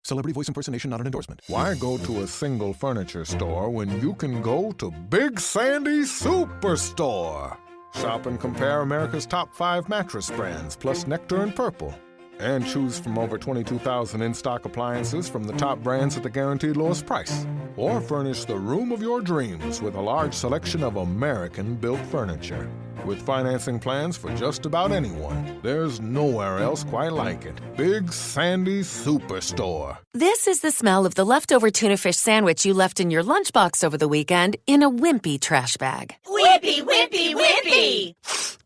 Celebrity voice impersonation not an endorsement. Why go to a single furniture store when you can go to Big Sandy Superstore? Shop and compare America's top 5 mattress brands, plus Nectar and Purple. And choose from over 22,000 in-stock appliances from the top brands at the guaranteed lowest price. Or furnish the room of your dreams with a large selection of American-built furniture. With financing plans for just about anyone, there's nowhere else quite like it. Big Sandy Superstore. This is the smell of the leftover tuna fish sandwich you left in your lunchbox over the weekend in a wimpy trash bag. Wimpy, wimpy, wimpy!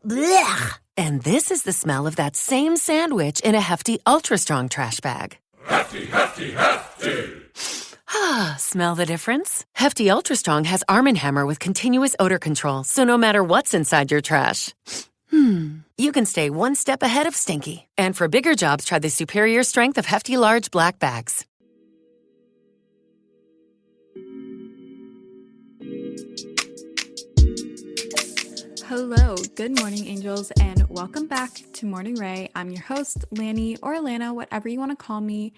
Blech! And this is the smell of that same sandwich in a hefty, ultra-strong trash bag. Hefty, hefty, hefty! Ah, smell the difference? Hefty Ultra Strong has Arm & Hammer with continuous odor control, so no matter what's inside your trash, you can stay one step ahead of stinky. And for bigger jobs, try the superior strength of Hefty Large Black Bags. Hello, good morning, angels, and welcome back to Morning Rae. I'm your host, Lani or Lana, whatever you want to call me.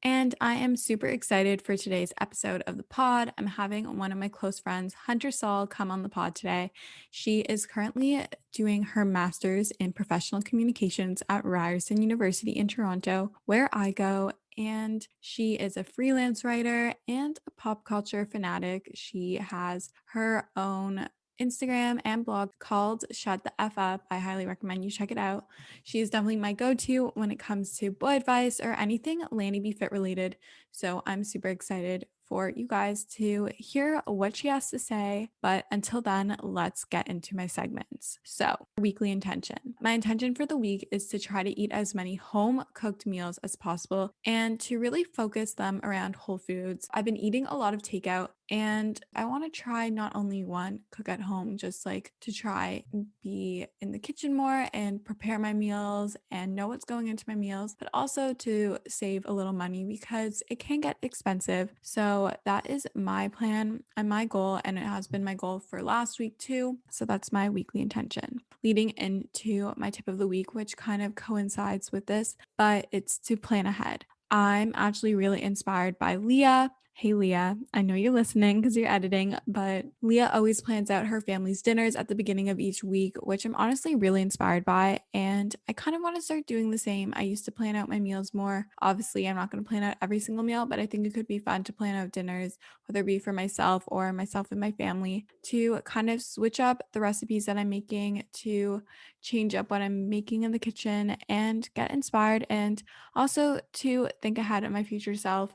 And I am super excited for today's episode of the pod. I'm having one of my close friends, Hunter Soll, come on the pod today. She is currently doing her master's in professional communications at Ryerson University in Toronto, where I go. And she is a freelance writer and a pop culture fanatic. She has her own Instagram and blog called Shut the F Up. I highly recommend you check it out. She is definitely my go-to when it comes to boy advice or anything Lani B Fit related. So I'm super excited for you guys to hear what she has to say. But until then, let's get into my segments. So, weekly intention. My intention for the week is to try to eat as many home cooked meals as possible and to really focus them around whole foods. I've been eating a lot of takeout and I want to try not only one, cook at home, just like to try and be in the kitchen more and prepare my meals and know what's going into my meals, but also to save a little money because it can get expensive. So that is my plan and my goal, and it has been my goal for last week too. So that's my weekly intention. Leading into my tip of the week, which kind of coincides with this, but it's to plan ahead. I'm actually really inspired by Lea. Hey, Lea, I know you're listening because you're editing, but Lea always plans out her family's dinners at the beginning of each week, which I'm honestly really inspired by. And I kind of want to start doing the same. I used to plan out my meals more. Obviously, I'm not going to plan out every single meal, but I think it could be fun to plan out dinners, whether it be for myself or myself and my family, to kind of switch up the recipes that I'm making, to change up what I'm making in the kitchen and get inspired, and also to think ahead of my future self.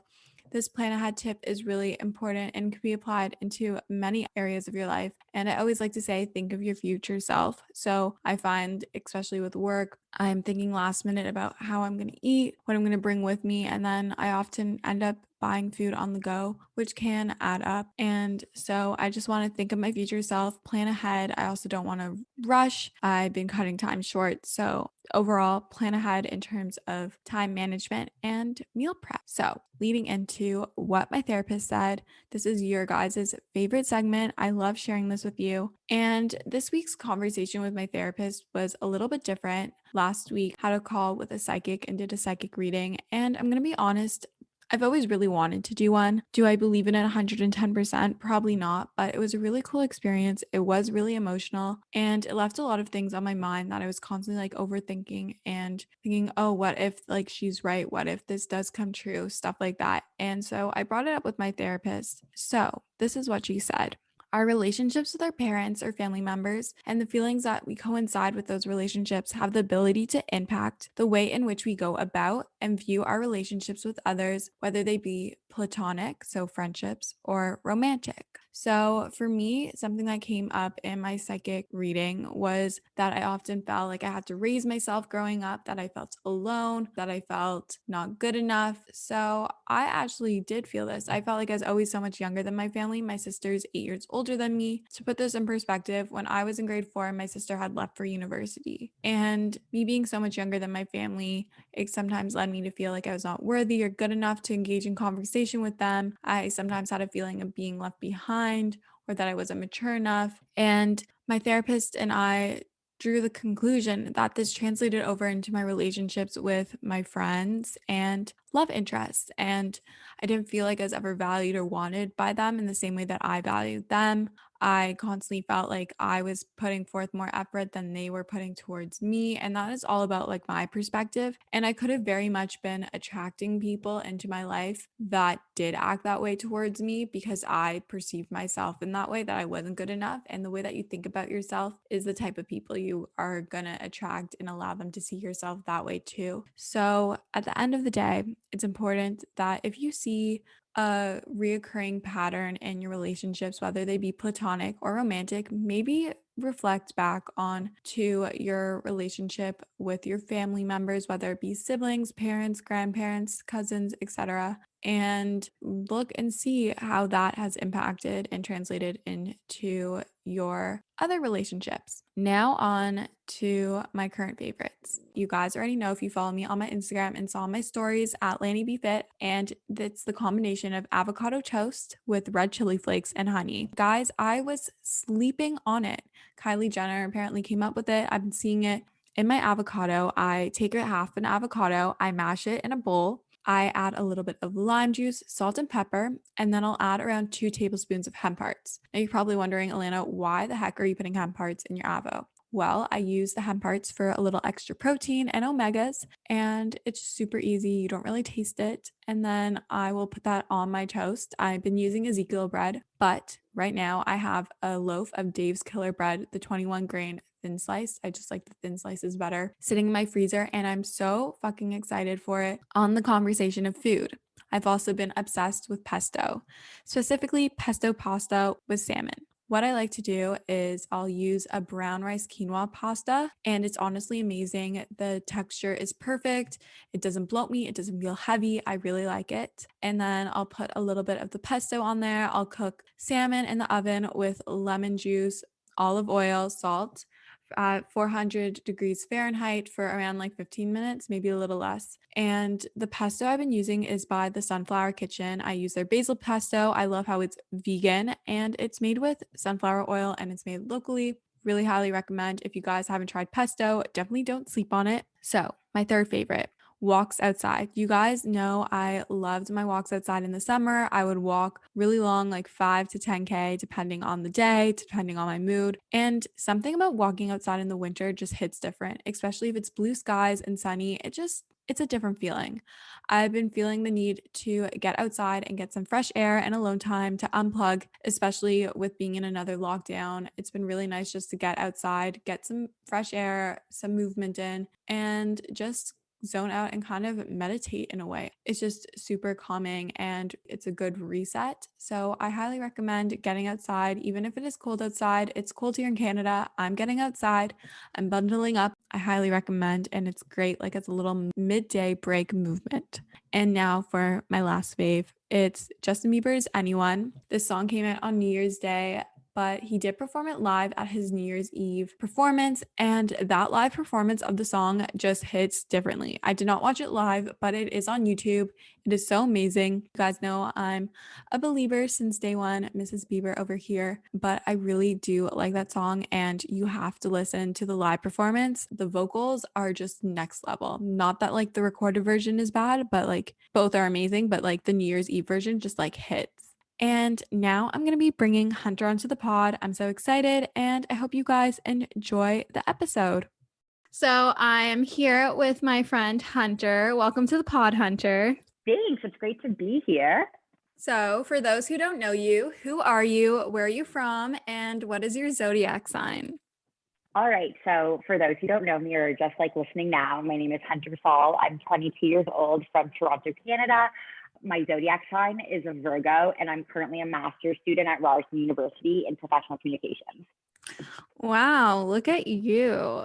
This plan ahead tip is really important and can be applied into many areas of your life. And I always like to say, think of your future self. So I find, especially with work, I'm thinking last minute about how I'm going to eat, what I'm going to bring with me. And then I often end up buying food on the go, which can add up. And so I just want to think of my future self, plan ahead. I also don't want to rush. I've been cutting time short. So overall, plan ahead in terms of time management and meal prep. So leading into what my therapist said, this is your guys' favorite segment. I love sharing this with you. And this week's conversation with my therapist was a little bit different. Last week, had a call with a psychic and did a psychic reading. And I'm going to be honest, I've always really wanted to do one. Do I believe in it 110%? Probably not, but it was a really cool experience. It was really emotional and it left a lot of things on my mind that I was constantly like overthinking and thinking, oh, what if like she's right? What if this does come true? Stuff like that. And so I brought it up with my therapist. So this is what she said. Our relationships with our parents or family members and the feelings that we coincide with those relationships have the ability to impact the way in which we go about and view our relationships with others, whether they be platonic, so friendships, or romantic. So for me, something that came up in my psychic reading was that I often felt like I had to raise myself growing up, that I felt alone, that I felt not good enough. So I actually did feel this. I felt like I was always so much younger than my family. My sister's 8 years older than me. To put this in perspective, when I was in grade 4, my sister had left for university. And me being so much younger than my family, it sometimes led me to feel like I was not worthy or good enough to engage in conversation with them. I sometimes had a feeling of being left behind or that I wasn't mature enough. And my therapist and I drew the conclusion that this translated over into my relationships with my friends and love interests. And I didn't feel like I was ever valued or wanted by them in the same way that I valued them. I constantly felt like I was putting forth more effort than they were putting towards me. And that is all about like my perspective. And I could have very much been attracting people into my life that did act that way towards me because I perceived myself in that way, that I wasn't good enough. And the way that you think about yourself is the type of people you are going to attract and allow them to see yourself that way too. So at the end of the day, it's important that if you see a reoccurring pattern in your relationships, whether they be platonic or romantic, maybe reflect back on to your relationship with your family members, whether it be siblings, parents, grandparents, cousins, etc., and look and see how that has impacted and translated into your other relationships. Now on to my current favorites. You guys already know if you follow me on my Instagram and saw my stories at Lani B Fit, and it's the combination of avocado toast with red chili flakes and honey. Guys, I was sleeping on it. Kylie Jenner apparently came up with it. I've been seeing it in my avocado. I take half an avocado, I mash it in a bowl. I add a little bit of lime juice, salt, and pepper, and then I'll add around 2 tablespoons of hemp hearts. Now you're probably wondering, Alana, why the heck are you putting hemp hearts in your avo? Well, I use the hemp hearts for a little extra protein and omegas, and it's super easy. You don't really taste it. And then I will put that on my toast. I've been using Ezekiel bread, but right now I have a loaf of Dave's Killer Bread, the 21 grain thin slice. I just like the thin slices better, sitting in my freezer, and I'm so fucking excited for it. On the conversation of food, I've also been obsessed with pesto, specifically pesto pasta with salmon. What I like to do is I'll use a brown rice quinoa pasta, and it's honestly amazing. The texture is perfect. It doesn't bloat me. It doesn't feel heavy. I really like it. And then I'll put a little bit of the pesto on there. I'll cook salmon in the oven with lemon juice, olive oil, salt, 400 degrees Fahrenheit for around like 15 minutes, maybe a little less. And the pesto I've been using is by the Sunflower Kitchen. I use their basil pesto. I love how it's vegan and it's made with sunflower oil and it's made locally. Really highly recommend. If you guys haven't tried pesto, definitely don't sleep on it. So my third favorite, walks outside. You guys know I loved my walks outside in the summer. I would walk really long, like 5 to 10K, depending on the day, depending on my mood. And something about walking outside in the winter just hits different, especially if it's blue skies and sunny. It's a different feeling. I've been feeling the need to get outside and get some fresh air and alone time to unplug, especially with being in another lockdown. It's been really nice just to get outside, get some fresh air, some movement in, and just zone out and kind of meditate in a way. It's just super calming and it's a good reset. So I highly recommend getting outside, even if it is cold outside. It's cold here in Canada. I'm getting outside. I'm bundling up. I highly recommend, and it's great. Like it's a little midday break movement. And now for my last fave, it's Justin Bieber's Anyone. This song came out on New Year's Day, but he did perform it live at his New Year's Eve performance, and that live performance of the song just hits differently. I did not watch it live, but it is on YouTube. It is so amazing. You guys know I'm a believer since day one, Mrs. Bieber over here, but I really do like that song, and you have to listen to the live performance. The vocals are just next level. Not that like the recorded version is bad, but like both are amazing, but like the New Year's Eve version just like hits. And now I'm going to be bringing Hunter onto the pod. I'm so excited, and I hope you guys enjoy the episode. So I am here with my friend Hunter. Welcome to the pod, Hunter. Thanks. It's great to be here. So for those who don't know you, who are you, where are you from, and what is your zodiac sign? All right. So for those who don't know me or just like listening now, my name is Hunter Soll. I'm 22 years old from Toronto, Canada. My zodiac sign is a Virgo, and I'm currently a master's student at Ryerson University in professional communications. Wow, look at you.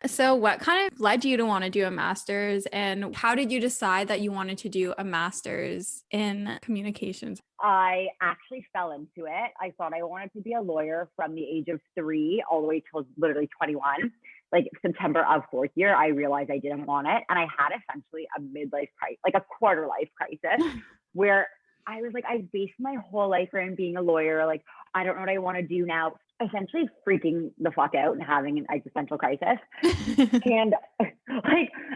So what kind of led you to want to do a master's, and how did you decide that you wanted to do a master's in communications? I actually fell into it. I thought I wanted to be a lawyer from the age of 3 all the way till literally 21. Like September of 4th year, I realized I didn't want it. And I had essentially a midlife crisis, like a quarter life crisis, where I was like, I based my whole life around being a lawyer. Like, I don't know what I want to do now. Essentially freaking the fuck out and having an existential crisis. And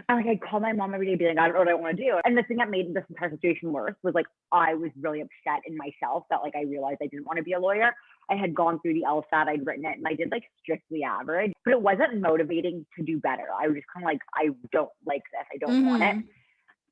I call my mom every day being like, I don't know what I want to do. And the thing that made this entire situation worse was like, I was really upset in myself that like I realized I didn't want to be a lawyer. I had gone through the LSAT, I'd written it, and I did like strictly average, but it wasn't motivating to do better. I was just kind of like, I don't like this. I don't want it.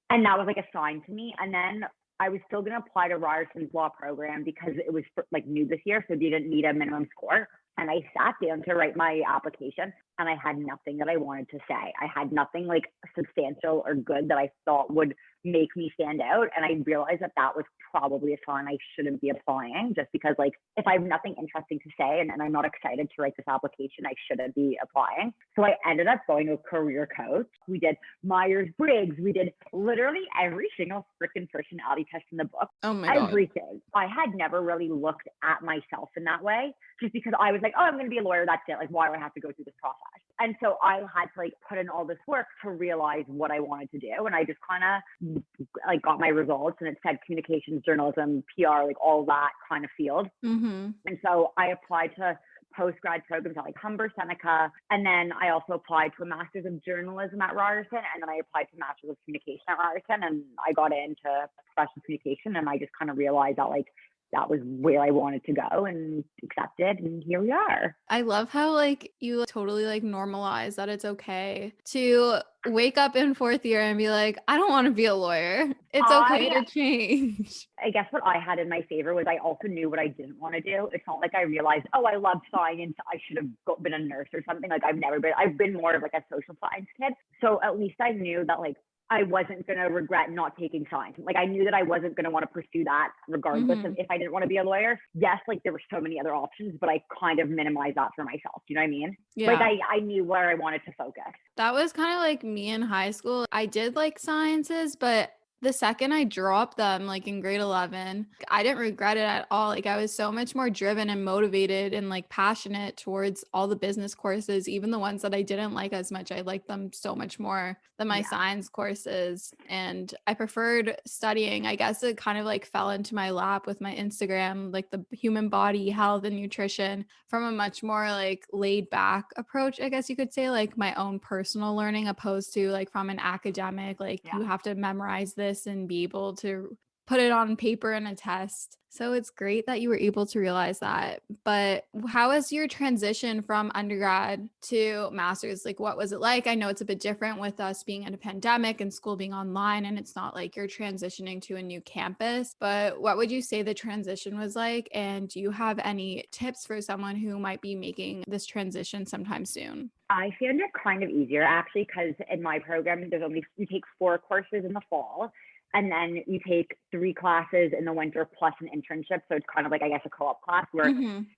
And that was like a sign to me. And then I was still going to apply to Ryerson's law program because it was like new this year. So you didn't need a minimum score. And I sat down to write my application and I had nothing that I wanted to say. I had nothing like substantial or good that I thought would make me stand out. And I realized that that was probably a sign I shouldn't be applying, just because like if I have nothing interesting to say and I'm not excited to write this application, I shouldn't be applying. So I ended up going to a career coach. We did Myers-Briggs. We did literally every single freaking personality test in the book. Oh my God. Everything. I had never really looked at myself in that way, just because I was like, oh, I'm going to be a lawyer. That's it. Like, why do I have to go through this process? And so I had to like put in all this work to realize what I wanted to do. And I just kind of like got my results, and it said communications, journalism, PR, like all that kind of field. And so I applied to post-grad programs at like Humber, Seneca. And then I also applied to a master's of journalism at Ryerson. And then I applied to a master's of communication at Ryerson. And I got into professional communication. And I just kind of realized that like that was where I wanted to go, and accepted, and here we are. I love how like you totally like normalize that it's okay to wake up in fourth year and be like, I don't want to be a lawyer. It's okay to change. I guess what I had in my favor was I also knew what I didn't want to do. It's not like I realized, oh, I love science, I should have been a nurse or something. Like I've been more of like a social science kid. So at least I knew that like I wasn't going to regret not taking science. Like I knew that I wasn't going to want to pursue that regardless of if I didn't want to be a lawyer. Yes, like there were so many other options, but I kind of minimized that for myself. Do you know what I mean? Yeah. Like I knew where I wanted to focus. That was kind of like me in high school. I did like sciences, but the second I dropped them, like in grade 11, I didn't regret it at all. Like I was so much more driven and motivated and like passionate towards all the business courses, even the ones that I didn't like as much. I liked them so much more than my science courses. And I preferred studying. I guess it kind of like fell into my lap with my Instagram, like the human body, health and nutrition, from a much more like laid back approach, I guess you could say, like my own personal learning, opposed to like from an academic, like you have to memorize this and be able to put it on paper in a test. So it's great that you were able to realize that. But how was your transition from undergrad to master's? Like, what was it like? I know it's a bit different with us being in a pandemic and school being online, and it's not like you're transitioning to a new campus, but what would you say the transition was like? And do you have any tips for someone who might be making this transition sometime soon? I found it kind of easier actually, because in my program, you take 4 courses in the fall, and then you take 3 classes in the winter plus an internship. So it's kind of like, I guess, a co-op class where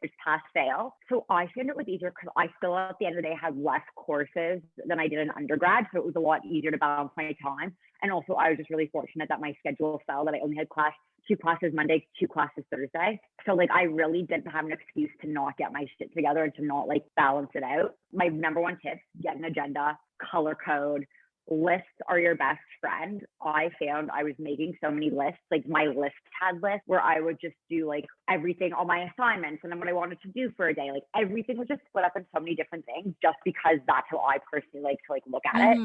it's pass fail. So I found it was easier because I still, at the end of the day, had less courses than I did in undergrad. So it was a lot easier to balance my time. And also I was just really fortunate that my schedule fell, that I only had 2 classes Monday, 2 classes Thursday. So like I really didn't have an excuse to not get my shit together and to not like balance it out. My number one tip, get an agenda, color code. Lists are your best friend. I found I was making so many lists, like my list had lists where I would just do like everything, all my assignments, and then what I wanted to do for a day. Like everything was just split up in so many different things, just because that's how I personally like to like look at it,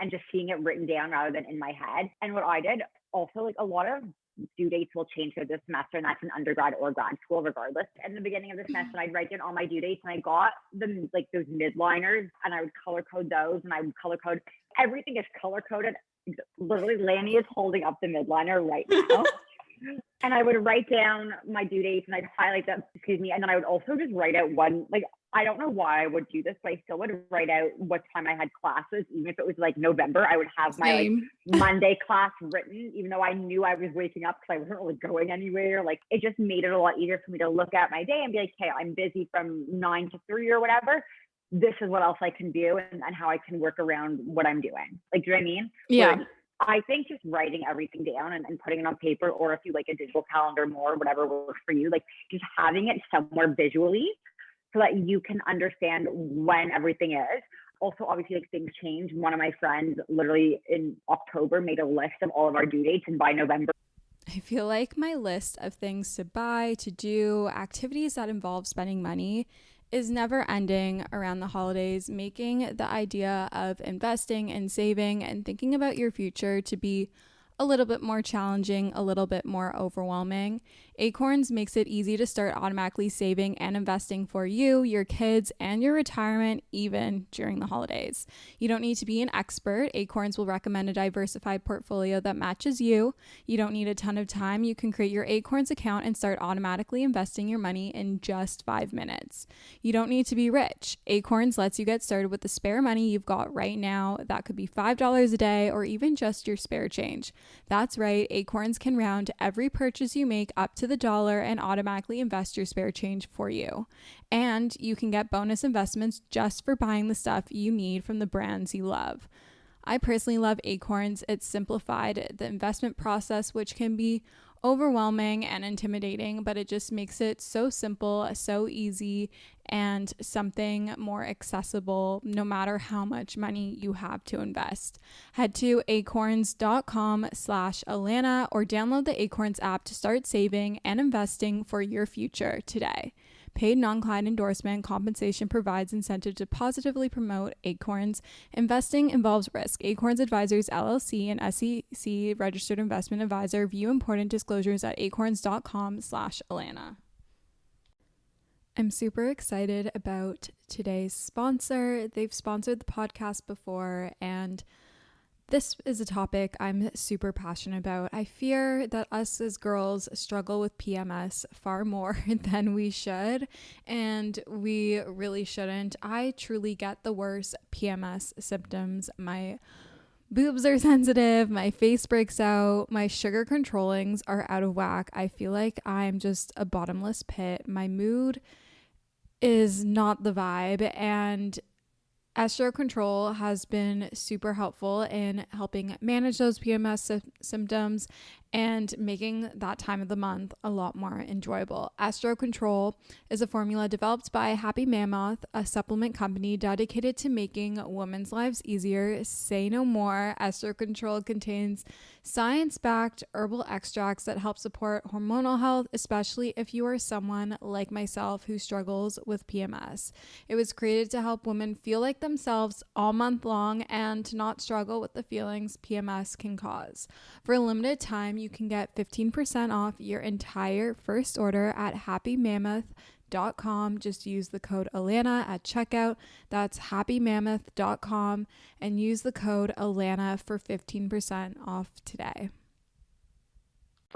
and just seeing it written down rather than in my head. And what I did also, like a lot of due dates will change for this semester, and that's in undergrad or grad school regardless. In the beginning of the semester, I'd write down all my due dates, and I got them like those midliners, and I would color code those, and I would color code everything is color coded. Literally, Lani is holding up the midliner right now. And I would write down my due dates, and I'd highlight them, and then I would also just write out one, like, I don't know why I would do this, but I still would write out what time I had classes. Even if it was like November, I would have my like Monday class written, even though I knew I was waking up because I wasn't really going anywhere. Like it just made it a lot easier for me to look at my day and be like, hey, I'm busy from 9 to 3 or whatever. This is what else I can do, and how I can work around what I'm doing. Like, do you know what I mean? Yeah. Where I think just writing everything down and putting it on paper, or if you like a digital calendar more, whatever works for you, like just having it somewhere visually so that you can understand when everything is. Also, obviously, like things change. One of my friends literally in October made a list of all of our due dates, and by November, I feel like my list of things to buy, to do, activities that involve spending money is never ending around the holidays, making the idea of investing and saving and thinking about your future to be a little bit more challenging, a little bit more overwhelming. Acorns makes it easy to start automatically saving and investing for you, your kids, and your retirement, even during the holidays. You don't need to be an expert. Acorns will recommend a diversified portfolio that matches you. You don't need a ton of time. You can create your Acorns account and start automatically investing your money in just 5 minutes. You don't need to be rich. Acorns lets you get started with the spare money you've got right now. That could be $5 a day or even just your spare change. That's right, Acorns can round every purchase you make up to the dollar and automatically invest your spare change for you. And you can get bonus investments just for buying the stuff you need from the brands you love. I personally love Acorns. It's simplified the investment process, which can be overwhelming and intimidating, but it just makes it so simple, so easy, and something more accessible no matter how much money you have to invest. Head to acorns.com/Alana or download the Acorns app to start saving and investing for your future today. Paid non-client endorsement compensation provides incentive to positively promote Acorns. Investing involves risk. Acorns Advisors LLC, an SEC registered investment advisor. View important disclosures at acorns.com/Alana. I'm super excited about today's sponsor. They've sponsored the podcast before, and this is a topic I'm super passionate about. I fear that us as girls struggle with PMS far more than we should, and we really shouldn't. I truly get the worst PMS symptoms. My boobs are sensitive, my face breaks out, my sugar controllings are out of whack. I feel like I'm just a bottomless pit. My mood is not the vibe, and Estro Control has been super helpful in helping manage those PMS symptoms and making that time of the month a lot more enjoyable. Estro Control is a formula developed by Happy Mammoth, a supplement company dedicated to making women's lives easier. Say no more. Estro Control contains science-backed herbal extracts that help support hormonal health, especially if you are someone like myself who struggles with PMS. It was created to help women feel like themselves all month long and to not struggle with the feelings PMS can cause. For a limited time, you can get 15% off your entire first order at happymammoth.com. Just use the code Alana at checkout. That's happymammoth.com and use the code Alana for 15% off today.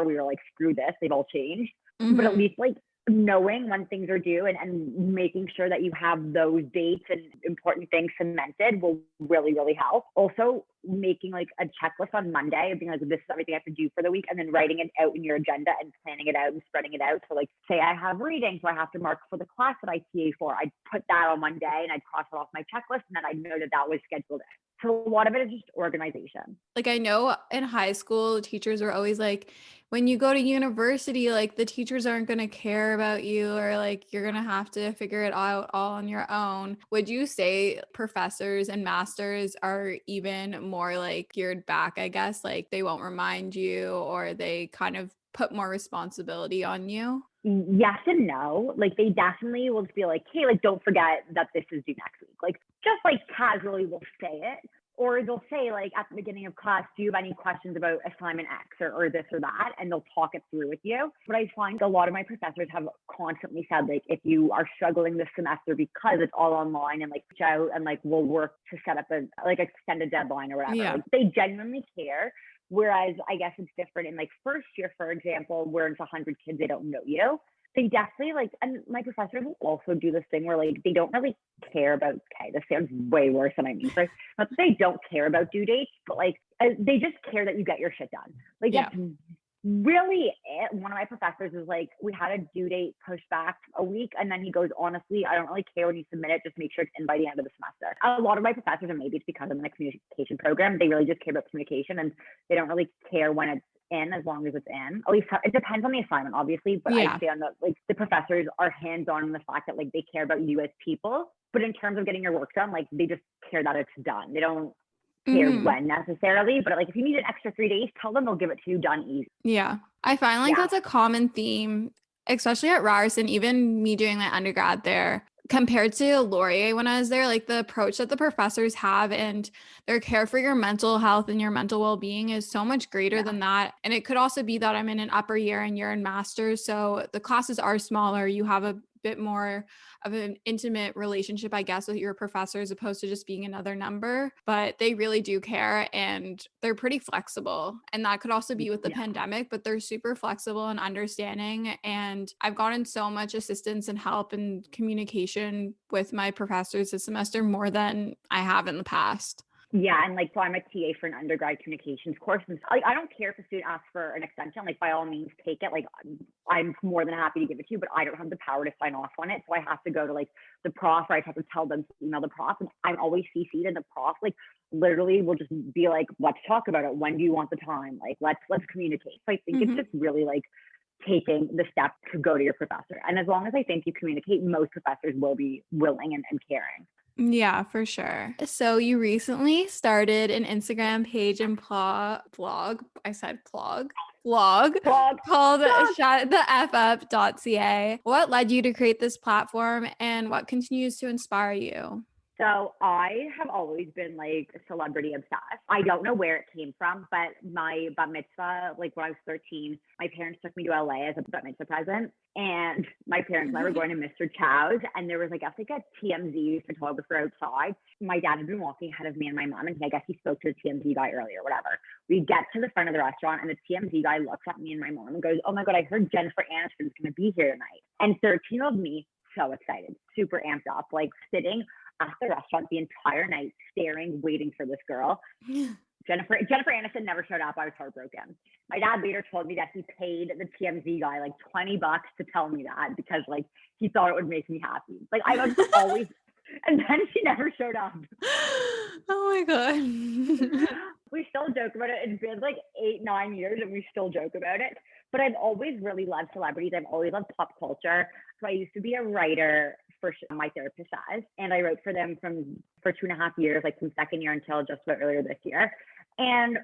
We were like, screw this, they've all changed. But at least like knowing when things are due and making sure that you have those dates and important things cemented will really, really help. Also, making like a checklist on Monday of being like, this is everything I have to do for the week, and then writing it out in your agenda and planning it out and spreading it out. So like, say I have reading, so I have to mark for the class that I TA for. I'd put that on Monday and I'd cross it off my checklist, and then I'd know that that was scheduled in. So a lot of it is just organization. Like, I know in high school, teachers are always like, when you go to university, like the teachers aren't going to care about you, or like you're going to have to figure it out all on your own. Would you say professors and masters are even more like geared back, I guess? Like they won't remind you, or they kind of put more responsibility on you? Yes and no. Like they definitely will be like, hey, like don't forget that this is due next week. Like just like casually will say it. Or they'll say like at the beginning of class, do you have any questions about assignment X or this or that? And they'll talk it through with you. But I find a lot of my professors have constantly said, like, if you are struggling this semester because it's all online, and like reach out and like we'll work to set up a like extended deadline or whatever. Yeah. Like, they genuinely care. Whereas I guess it's different in like first year, for example, where it's 100 kids, they don't know you. They definitely like, and my professors will also do this thing where like they don't really care about, okay, this sounds way worse than I mean. Like, not that they don't care about due dates, but like they just care that you get your shit done. Like that's really it. One of my professors was like, we had a due date pushed back a week, and then he goes, honestly, I don't really care when you submit it, just make sure it's in by the end of the semester. A lot of my professors, and maybe it's because I'm in a communication program, they really just care about communication, and they don't really care when it's in, as long as it's in. At least it depends on the assignment, obviously, but I'd say on the professors are hands-on in the fact that like they care about you as people, but in terms of getting your work done, like they just care that it's done. They don't care when necessarily, but like if you need an extra 3 days, tell them they'll give it to you done easy. Yeah. I find like that's a common theme, especially at Ryerson, even me doing my undergrad there. Compared to Laurier when I was there, like the approach that the professors have and their care for your mental health and your mental well-being is so much greater than that. And it could also be that I'm in an upper year and you're in master's, so the classes are smaller. You have a bit more of an intimate relationship, I guess, with your professor as opposed to just being another number. But they really do care and they're pretty flexible. And that could also be with the pandemic, but they're super flexible and understanding. And I've gotten so much assistance and help and communication with my professors this semester more than I have in the past. Yeah, and like, so I'm a TA for an undergrad communications course, and like, I don't care if a student asks for an extension. Like, by all means, take it. Like, I'm more than happy to give it to you, but I don't have the power to sign off on it, so I have to go to like the prof, or I have to tell them to email the prof, and I'm always CC'd, and the prof like literally will just be like, "Let's talk about it. When do you want the time? Like, let's communicate." So I think it's just really like taking the step to go to your professor, and as long as I think you communicate, most professors will be willing and caring. Yeah, for sure. So you recently started an Instagram page and blog. I said blog called shuttheufup.ca. What led you to create this platform and what continues to inspire you? So I have always been like celebrity obsessed. I don't know where it came from, but my bat mitzvah, like when I was 13, my parents took me to LA as a bat mitzvah present. And my parents and I were going to Mr. Chow's, and there was, I guess, like a TMZ photographer outside. My dad had been walking ahead of me and my mom, and I guess he spoke to the TMZ guy earlier, whatever. We get to the front of the restaurant, and the TMZ guy looks at me and my mom and goes, "Oh my God, I heard Jennifer Aniston's going to be here tonight." And 13-year-old me, so excited, super amped up, like sitting at the restaurant the entire night, staring, waiting for this girl. Jennifer Aniston never showed up. I was heartbroken. My dad later told me that he paid the TMZ guy like $20 to tell me that because like he thought it would make me happy. Like I was always, and then she never showed up. Oh my God. We still joke about it. It's been like 8-9 years and we still joke about it. But I've always really loved celebrities. I've always loved pop culture. So I used to be a writer for my therapist says, and I wrote for them for 2.5 years, like from second year until just about earlier this year. And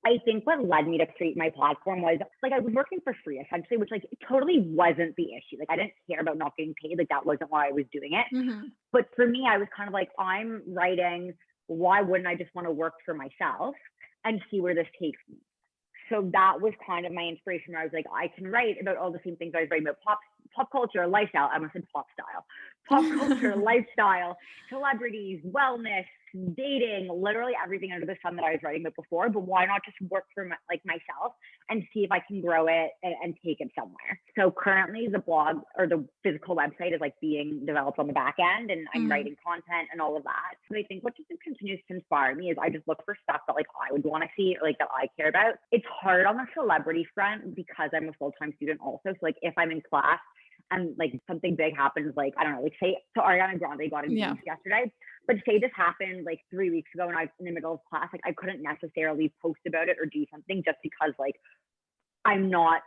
I think what led me to create my platform was like I was working for free essentially, which like totally wasn't the issue. Like I didn't care about not getting paid. Like that wasn't why I was doing it. But for me, I was kind of like, I'm writing. Why wouldn't I just want to work for myself and see where this takes me? So that was kind of my inspiration where I was like, I can write about all the same things I was writing about pop culture, lifestyle. I almost said pop culture, lifestyle, celebrities, wellness, dating, literally everything under the sun that I was writing about before. But why not just work for myself and see if I can grow it and take it somewhere? So currently the blog or the physical website is like being developed on the back end, and I'm writing content and all of that. So I think what just continues to inspire me is I just look for stuff that like I would want to see or like that I care about. It's hard on the celebrity front because I'm a full-time student also. So like if I'm in class and like something big happens, like, I don't know, like say, so Ariana Grande got engaged yesterday, but say this happened like 3 weeks ago and I was in the middle of class, like I couldn't necessarily post about it or do something just because like I'm not,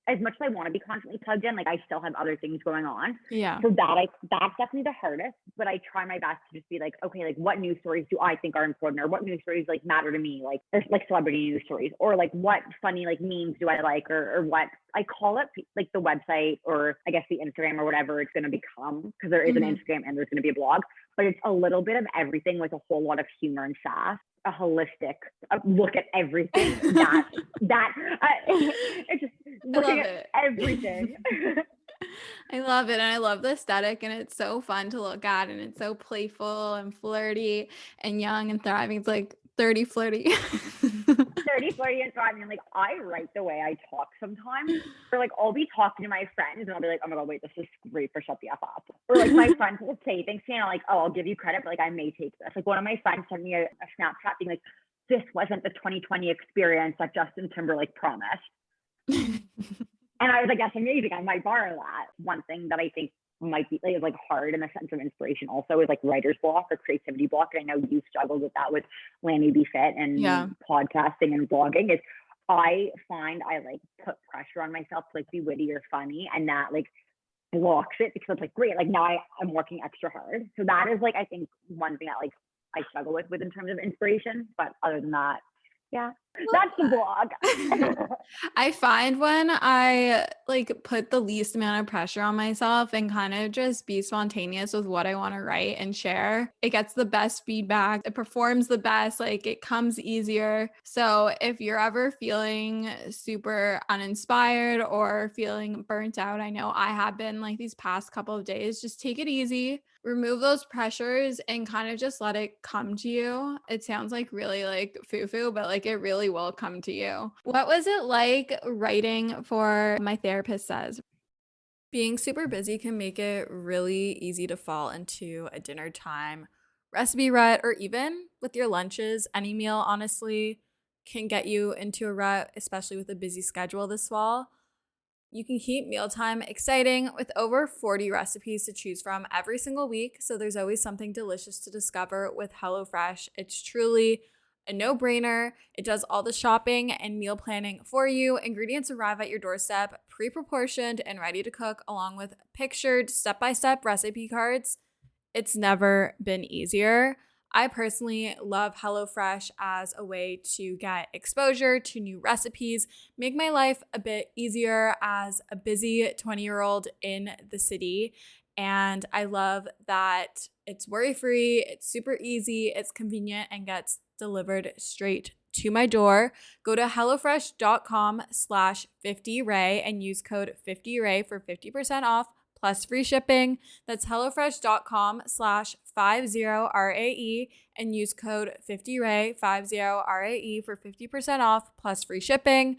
as much as I want to be constantly plugged in, like I still have other things going on. Yeah. So that's definitely the hardest, but I try my best to just be like, okay, like what news stories do I think are important, or what news stories like matter to me, like or like celebrity news stories, or like what funny like memes do I like, or what I call it like the website, or I guess the Instagram or whatever it's going to become, because there is an Instagram and there's going to be a blog, but it's a little bit of everything with a whole lot of humor and sass. A holistic look at everything it's just looking at everything. I love it, and I love the aesthetic, and it's so fun to look at, and it's so playful and flirty and young and thriving. It's like 30 flirty. 30, 40 and thriving. And like I write the way I talk sometimes, or like I'll be talking to my friends and I'll be like, oh my God, wait, this is great for Shut the F Up. Or like my friends will say things to me and I'm like, oh, I'll give you credit, but like I may take this. Like one of my friends sent me a Snapchat being like, this wasn't the 2020 experience that Justin Timberlake promised. And I was like, that's amazing. I might borrow that. One thing that I think might be like hard in the sense of inspiration also is like writer's block or creativity block. And I know you struggled with that with Lani B and podcasting and blogging. Is I find I like put pressure on myself to like be witty or funny, and that like blocks it because it's like, great, like now I'm working extra hard. So that is like, I think one thing that like I struggle with in terms of inspiration. But other than that, yeah, that's the blog. I find when I like put the least amount of pressure on myself and kind of just be spontaneous with what I want to write and share, it gets the best feedback. It performs the best, like it comes easier. So if you're ever feeling super uninspired or feeling burnt out, I know I have been like these past couple of days, just take it easy. Remove those pressures and kind of just let it come to you. It sounds like really like foo-foo, but like it really will come to you. What was it like writing for My Therapist Says? Being super busy can make it really easy to fall into a dinner time recipe rut, or even with your lunches. Any meal, honestly, can get you into a rut, especially with a busy schedule this fall. You can keep mealtime exciting with over 40 recipes to choose from every single week, so there's always something delicious to discover with HelloFresh. It's truly a no-brainer. It does all the shopping and meal planning for you. Ingredients arrive at your doorstep, pre-proportioned and ready to cook, along with pictured step-by-step recipe cards. It's never been easier. I personally love HelloFresh as a way to get exposure to new recipes, make my life a bit easier as a busy 20-year-old in the city. And I love that it's worry-free, it's super easy, it's convenient, and gets delivered straight to my door. Go to hellofresh.com/50rae and use code 50rae for 50% off plus free shipping. That's hellofresh.com/50rae and use code 50rae, 50rae for 50% off plus free shipping.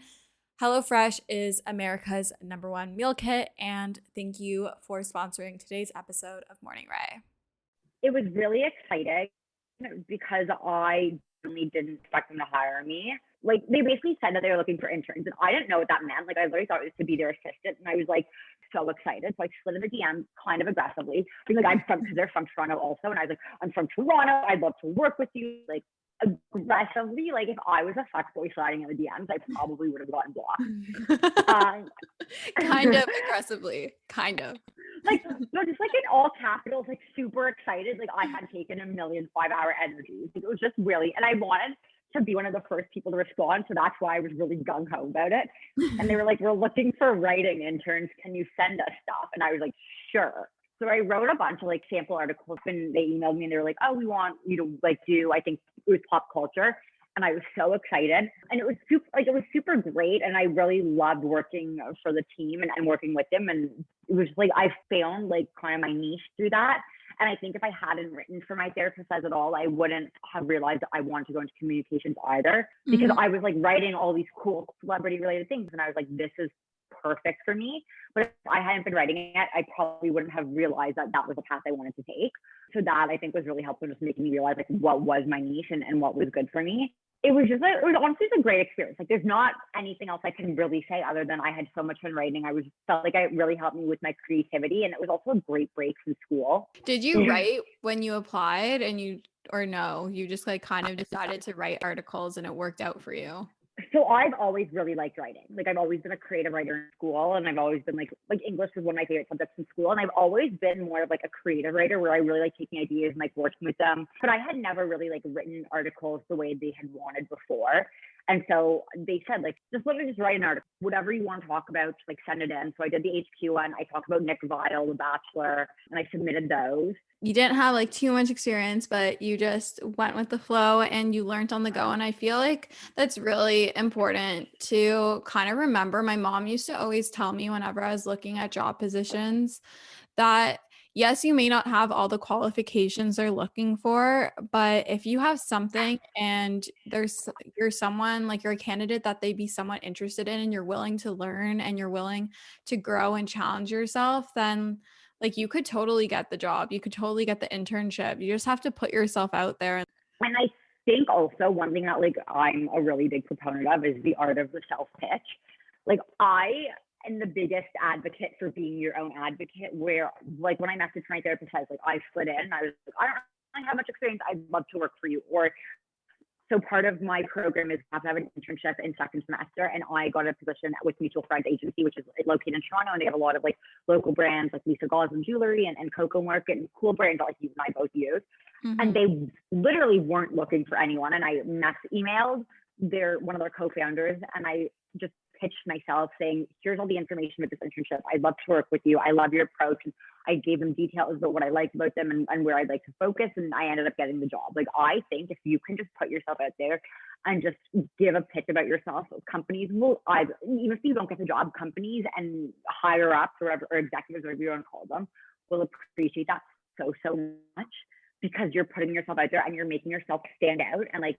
HelloFresh is America's #1 meal kit, and thank you for sponsoring today's episode of Morning Rae. It was really exciting because I really didn't expect them to hire me. Like, they basically said that they were looking for interns, and I didn't know what that meant. Like, I literally thought it was to be their assistant, and I was like so excited. So I slid in the DM kind of aggressively, being like, because they're from Toronto also, and I was like, I'm from Toronto, I'd love to work with you. Like, aggressively, like if I was a fuckboy sliding in the DMs, I probably would have gotten blocked. Kind of aggressively, kind of. Like, no, just like in all capitals, like super excited. Like I had taken a million 5-hour energies. Like, it was just really, and I wanted to be one of the first people to respond. So that's why I was really gung-ho about it. And they were like, we're looking for writing interns. Can you send us stuff? And I was like, sure. So I wrote a bunch of like sample articles, and they emailed me and they were like, oh, we want you to like do, I think it was pop culture. And I was so excited, and it was super great. And I really loved working for the team and working with them. And it was like, I found like kind of my niche through that. And I think if I hadn't written for My Therapist Says at all, I wouldn't have realized that I wanted to go into communications either, because I was like writing all these cool celebrity related things. And I was like, this is perfect for me. But if I hadn't been writing it, I probably wouldn't have realized that that was the path I wanted to take. So that I think was really helpful, just making me realize like what was my niche and what was good for me. It was honestly a great experience. Like, there's not anything else I can really say other than I had so much fun writing. Felt like it really helped me with my creativity, and it was also a great break from school. Did you write when you applied, or no, you just like kind of decided to write articles and it worked out for you? So I've always really liked writing. Like, I've always been a creative writer in school, and I've always been like English was one of my favorite subjects in school. And I've always been more of like a creative writer, where I really like taking ideas and like working with them. But I had never really like written articles the way they had wanted before. And so they said, like, just let me just write an article, whatever you want to talk about, just like send it in. So I did the HQ one. I talked about Nick Viall, The Bachelor, and I submitted those. You didn't have like too much experience, but you just went with the flow and you learned on the go. And I feel like that's really important to kind of remember. My mom used to always tell me whenever I was looking at job positions that yes, you may not have all the qualifications they're looking for, but if you have something and you're someone, like you're a candidate that they'd be somewhat interested in, and you're willing to learn and you're willing to grow and challenge yourself, then like you could totally get the job. You could totally get the internship. You just have to put yourself out there. And I think also one thing that like I'm a really big proponent of is the art of the self pitch. Like, I am the biggest advocate for being your own advocate, where like when I messaged My Therapist Says, like I slid in and I was like, I don't really have much experience. I'd love to work for you. Or so part of my program is have to have an internship in second semester, and I got a position with Mutual Friends Agency, which is located in Toronto, and they have a lot of like local brands like Lisa Gauze and Jewelry and Coco Market and cool brands that like you and I both use. And they literally weren't looking for anyone. And I emailed one of their co-founders, and I just pitched myself saying, here's all the information about this internship. I'd love to work with you. I love your approach. And I gave them details about what I liked about them and where I'd like to focus. And I ended up getting the job. Like, I think if you can just put yourself out there and just give a pitch about yourself, companies will, even if you don't get the job, companies and higher ups or executives, whatever you want to call them, will appreciate that so much, because you're putting yourself out there and you're making yourself stand out. And like,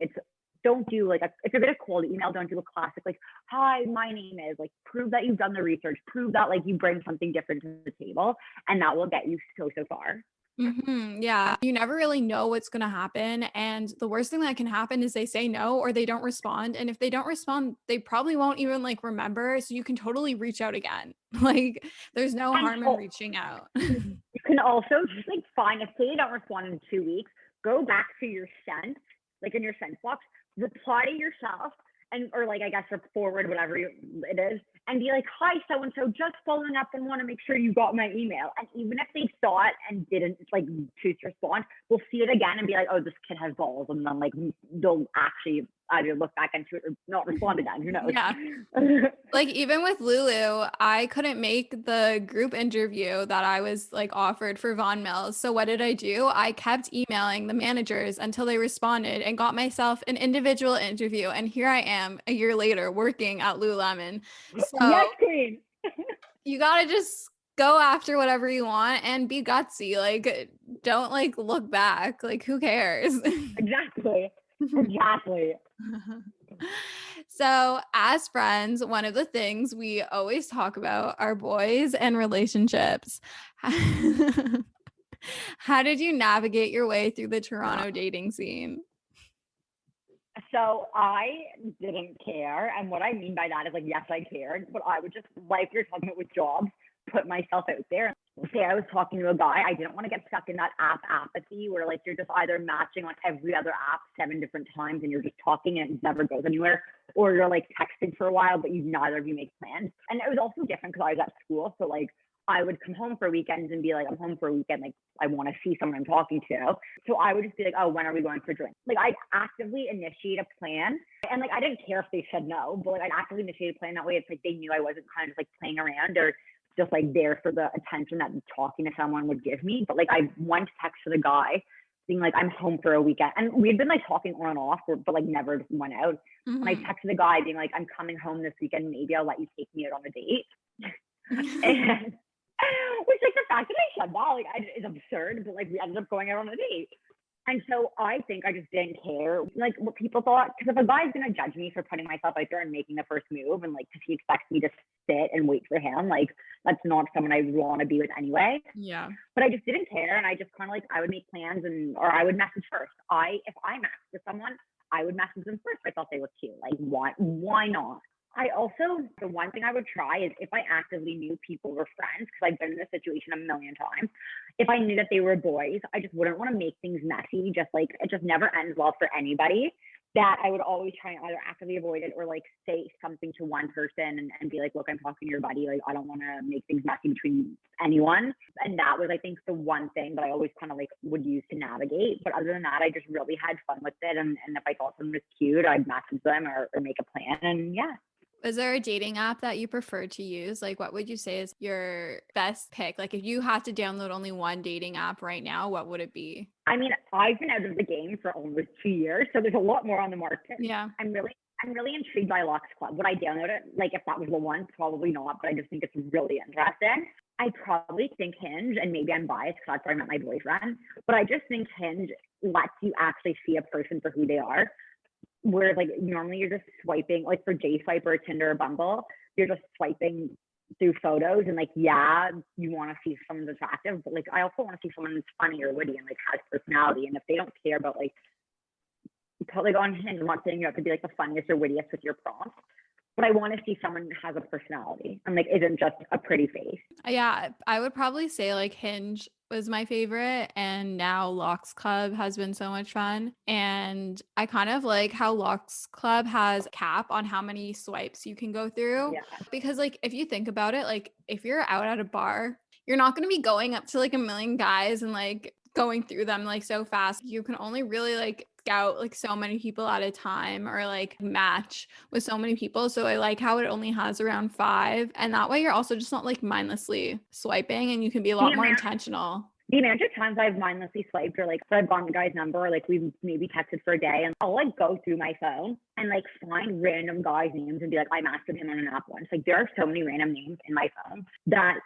don't do like if you're gonna cold email, don't do a classic like, hi, my name is, like, prove that you've done the research, prove that like you bring something different to the table, and that will get you so far. Yeah, you never really know what's going to happen. And the worst thing that can happen is they say no or they don't respond. And if they don't respond, they probably won't even like remember. So you can totally reach out again. Like, there's no harm in reaching out. You can also just like find, if they don't respond in 2 weeks, go back to your sent, like in your sent box, reply to yourself, and or like, I guess, forward whatever it is, and be like, hi, so-and-so, just following up and want to make sure you got my email. And even if they saw it and didn't like choose to respond, we'll see it again and be like, oh, this kid has balls. And then like they'll actually either look back into it or not respond again. Who knows? Yeah. Like, even with Lulu, I couldn't make the group interview that I was like offered for Von Mills. So what did I do? I kept emailing the managers until they responded and got myself an individual interview. And here I am a year later working at Lululemon. So yes, queen. You gotta just go after whatever you want and be gutsy. Like, don't like look back. Like, who cares? Exactly. So, as friends, one of the things we always talk about are boys and relationships. How did you navigate your way through the Toronto dating scene? So I didn't care. And what I mean by that is like, yes, I cared, but I would just, like you're talking about with jobs, put myself out there. Say I was talking to a guy, I didn't want to get stuck in that app apathy where like you're just either matching on every other app 7 different times and you're just talking and it never goes anywhere, or you're like texting for a while, but neither of you make plans. And it was also different because I was at school. So like, I would come home for weekends and be like, I'm home for a weekend. Like, I want to see someone I'm talking to. So I would just be like, oh, when are we going for drinks? Like, I'd actively initiate a plan. And like, I didn't care if they said no, but like, I'd actively initiate a plan. That way it's like, they knew I wasn't kind of like playing around or just like there for the attention that talking to someone would give me. But like, I once texted a guy being like, I'm home for a weekend. And we had been like talking on and off, but like never went out. And I texted a guy being like, I'm coming home this weekend. Maybe I'll let you take me out on a date. And which, like, the fact that I said that, like, is absurd, but like, we ended up going out on a date. And so I think I just didn't care, like, what people thought, because if a guy's gonna judge me for putting myself out there and making the first move, and like, because he expects me to sit and wait for him, like, that's not someone I want to be with anyway. Yeah. But I just didn't care, and I just kind of like, I would make plans or I would message first. If I matched with someone, I would message them first. I thought they were cute. Like, why not? I also, the one thing I would try is if I actively knew people were friends, because I've been in this situation a million times, if I knew that they were boys, I just wouldn't want to make things messy. Just like, it just never ends well for anybody. That I would always try and either actively avoid it or like say something to one person and be like, look, I'm talking to your buddy. Like, I don't want to make things messy between anyone. And that was, I think, the one thing that I always kind of like would use to navigate. But other than that, I just really had fun with it. And if I thought someone was cute, I'd message them or make a plan. And yeah. Is there a dating app that you prefer to use? Like, what would you say is your best pick? Like, if you had to download only one dating app right now, what would it be? I mean, I've been out of the game for almost 2 years, so there's a lot more on the market. Yeah. I'm really intrigued by Lux Club. Would I download it? Like, if that was the one, probably not, but I just think it's really interesting. I probably think Hinge, and maybe I'm biased because that's where I met my boyfriend, but I just think Hinge lets you actually see a person for who they are. Whereas like normally you're just swiping, like for JSwipe or Tinder or Bumble, you're just swiping through photos and like, yeah, you want to see someone's attractive, but like I also want to see someone who's funny or witty and like has personality. And if they don't care about like on Hinge, I'm not saying you have to be like the funniest or wittiest with your prompts, but I want to see someone who has a personality and like isn't just a pretty face. Yeah, I would probably say like Hinge was my favorite, and now Lux Club has been so much fun. And I kind of like how Lux Club has a cap on how many swipes you can go through. Yeah. Because like if you think about it, like if you're out at a bar, you're not going to be going up to like a million guys and like going through them like so fast. You can only really like scout like so many people at a time or like match with so many people. So I like how it only has around 5. And that way you're also just not like mindlessly swiping and you can be a lot more intentional. The amount of times I've mindlessly swiped or like I've gotten the guy's number or like we've maybe texted for a day and I'll like go through my phone and like find random guys' names and be like, I matched with him on an app once. Like there are so many random names in my phone that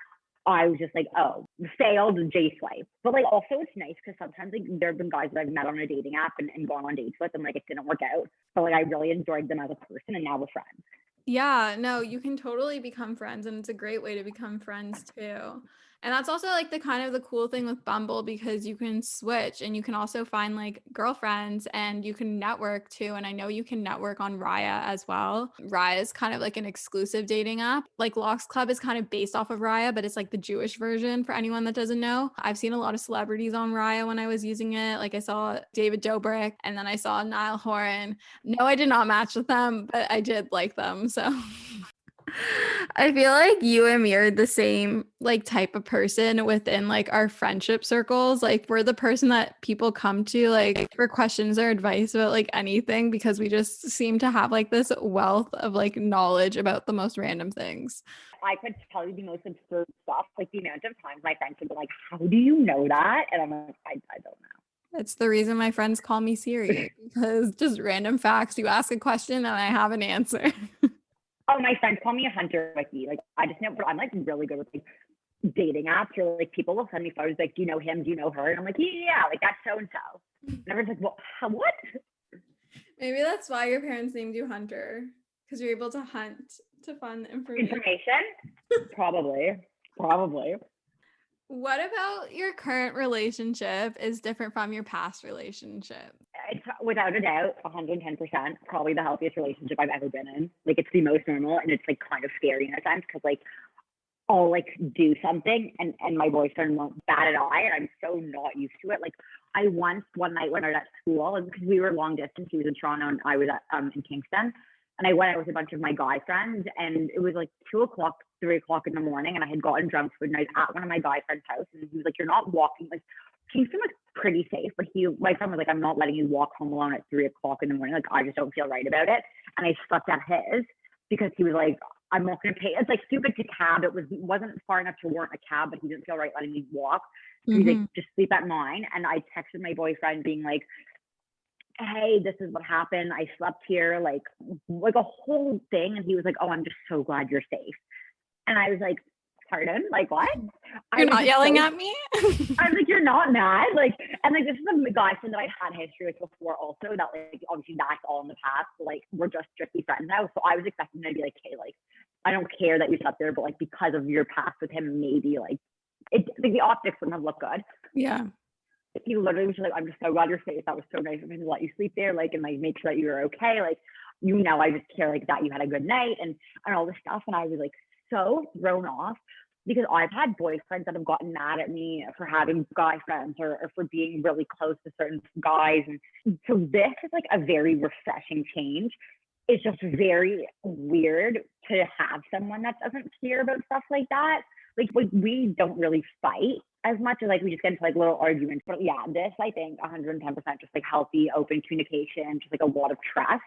I was just like, oh, failed J swipe. But like also it's nice because sometimes like there have been guys that I've met on a dating app and gone on dates with and like it didn't work out. But like I really enjoyed them as a person and now we're friends. Yeah, no, you can totally become friends and it's a great way to become friends too. And that's also like the kind of the cool thing with Bumble because you can switch and you can also find like girlfriends and you can network too. And I know you can network on Raya as well. Raya is kind of like an exclusive dating app. Like Locks Club is kind of based off of Raya, but it's like the Jewish version for anyone that doesn't know. I've seen a lot of celebrities on Raya when I was using it. Like I saw David Dobrik and then I saw Niall Horan. No, I did not match with them, but I did like them. So I feel like you and me are the same like type of person within like our friendship circles. Like we're the person that people come to like for questions or advice about like anything because we just seem to have like this wealth of like knowledge about the most random things. I could tell you the most absurd stuff, like the amount of times my friends would be like, how do you know that? And I'm like, I don't know. It's the reason my friends call me Siri because just random facts. You ask a question and I have an answer. Oh, my friends call me a hunter wiki. Like I just know I'm like really good with like dating apps or like people will send me photos like, do you know him? Do you know her? And I'm like, yeah, like that's so and so. And everyone's like, well, what? Maybe that's why your parents named you Hunter because you're able to hunt to find the information. Probably. What about your current relationship is different from your past relationship? It's without a doubt 110% probably the healthiest relationship I've ever been in. Like it's the most normal and it's like kind of scary in a sense because like I'll like do something and my boyfriend won't bat an eye and I'm so not used to it. Like I one night when I was at school and because we were long distance, he was in Toronto and I was in Kingston. And I went out with a bunch of my guy friends and it was like 2:00, 3:00 in the morning. And I had gotten drunk food and I was at one of my guy friend's house and he was like, you're not walking. Like Kingston was pretty safe, but my friend was like, I'm not letting you walk home alone at 3:00 in the morning. Like, I just don't feel right about it. And I slept at his because he was like, I'm not going to pay. It's like stupid to cab. It wasn't far enough to warrant a cab, but he didn't feel right letting me walk. So he's like, just sleep at mine. And I texted my boyfriend being like, hey, this is what happened. I slept here, like a whole thing. And he was like, oh, I'm just so glad you're safe. And I was like, pardon? Like what? You're not yelling at me? I was like, you're not mad? Like, and like this is a guy friend that I had history with before also that like obviously that's all in the past. But like we're just strictly friends now. So I was expecting him to be like, hey, like I don't care that you slept there, but like because of your past with him, maybe like it like the optics wouldn't have looked good. Yeah. He literally was just like, I'm just so glad you're safe. That was so nice of him to let you sleep there, like, and like make sure that you were okay. Like, you know, I just care like that you had a good night and all this stuff. And I was like so thrown off because I've had boyfriends that have gotten mad at me for having guy friends or for being really close to certain guys. And so this is like a very refreshing change. It's just very weird to have someone that doesn't care about stuff like that. Like we don't really fight as much as like we just get into like little arguments. But yeah, this I think 110% just like healthy, open communication, just like a lot of trust.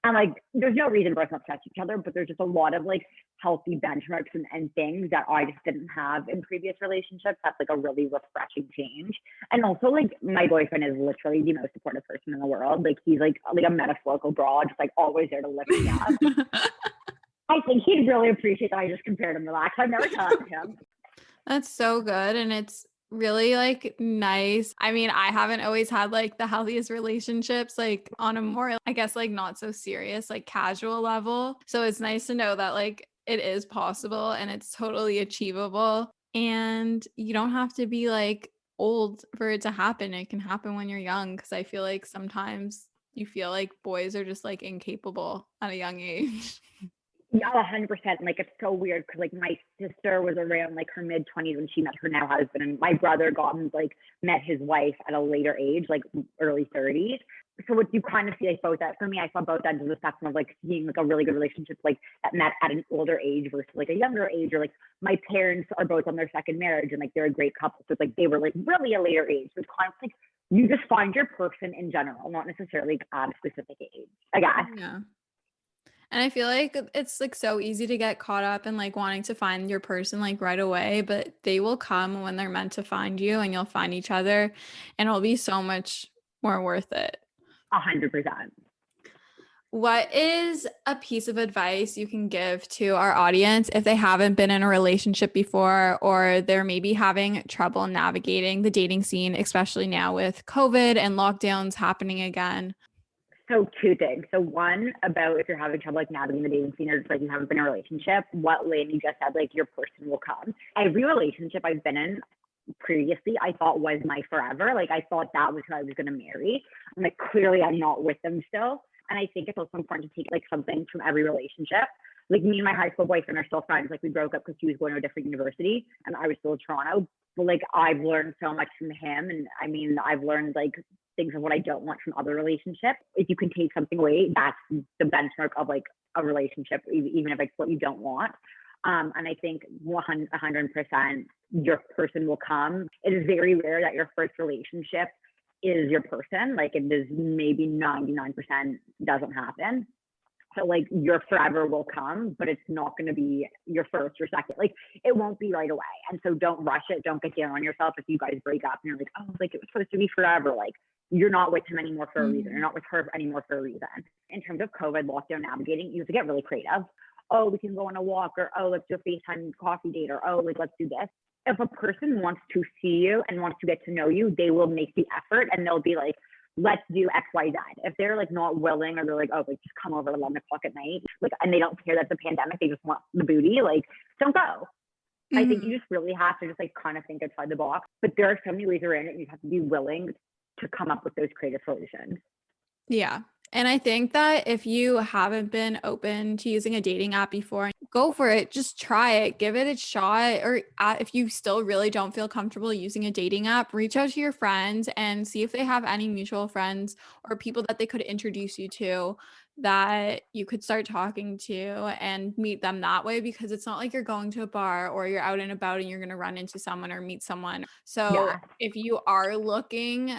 And like there's no reason for us not to trust each other, but there's just a lot of like healthy benchmarks and things that I just didn't have in previous relationships. That's like a really refreshing change. And also like my boyfriend is literally the most supportive person in the world. Like he's like a metaphorical bra, just like always there to lift me up. I think he'd really appreciate that I just compared him to that. I've never talked to him. That's so good. And it's really like nice. I mean, I haven't always had like the healthiest relationships, like on a more, I guess, like not so serious, like casual level. So it's nice to know that like it is possible and it's totally achievable. And you don't have to be like old for it to happen. It can happen when you're young. Cause I feel like sometimes you feel like boys are just like incapable at a young age. Yeah, 100%. Like it's so weird because like my sister was around like her mid-20s when she met her now husband, and my brother met his wife at a later age, like early 30s. so what you kind of see like both that for me, I saw both ends of the spectrum of like seeing like a really good relationship like that met at an older age versus like a younger age, or like my parents are both on their second marriage and like they're a great couple. So it's like they were like really a later age. So it's kind of like you just find your person in general, not necessarily at a specific age, I guess. Yeah. And I feel like it's like so easy to get caught up in like wanting to find your person like right away, but they will come when they're meant to find you and you'll find each other and it'll be so much more worth it. 100%. What is a piece of advice you can give to our audience if they haven't been in a relationship before, or they're maybe having trouble navigating the dating scene, especially now with COVID and lockdowns happening again? So two things. So one, about if you're having trouble like navigating the dating scene or just like you haven't been in a relationship, what Lani just said, like your person will come. Every relationship I've been in previously, I thought was my forever. Like I thought that was who I was going to marry. And like clearly I'm not with them still. And I think it's also important to take like something from every relationship. Like me and my high school boyfriend are still friends. Like we broke up because he was going to a different university and I was still in Toronto. But like I've learned so much from him. And I mean, I've learned like things of what I don't want from other relationships. If you can take something away, that's the benchmark of like a relationship, even if it's what you don't want. And I think 100% your person will come. It is very rare that your first relationship is your person. Like it is maybe 99% doesn't happen. So like your forever will come, but it's not going to be your first or second. Like it won't be right away. And so don't rush it. Don't get down on yourself if you guys break up and you're like, oh, like it was supposed to be forever. Like you're not with him anymore for a reason. You're not with her anymore for a reason. In terms of COVID lockdown navigating, you have to get really creative. Oh, we can go on a walk, or oh, let's do a FaceTime coffee date, or oh, like let's do this. If a person wants to see you and wants to get to know you, they will make the effort and they'll be like, let's do X, Y, Z. If they're like not willing, or they're like, oh, like just come over at 11 o'clock at night, like, and they don't care that it's a pandemic, they just want the booty, like don't go. I think you just really have to just like kind of think outside the box. But there are so many ways around it. You have to be willing to come up with those creative solutions. Yeah. And I think that if you haven't been open to using a dating app before, go for it. Just try it, give it a shot. Or if you still really don't feel comfortable using a dating app, reach out to your friends and see if they have any mutual friends or people that they could introduce you to that you could start talking to and meet them that way, because it's not like you're going to a bar or you're out and about and you're going to run into someone or meet someone. So if you are looking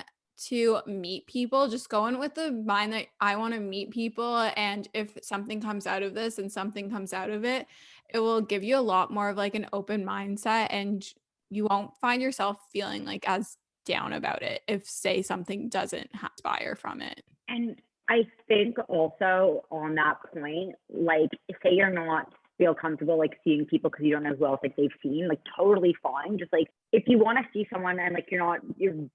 to meet people, just go in with the mind that I want to meet people, and if something comes out of this and something comes out of it, it will give you a lot more of like an open mindset, and you won't find yourself feeling like as down about it if say something doesn't inspire from it. And I think also on that point, like say you're not feel comfortable like seeing people because you don't know who else like they've seen, like totally fine. Just like if you want to see someone and like you're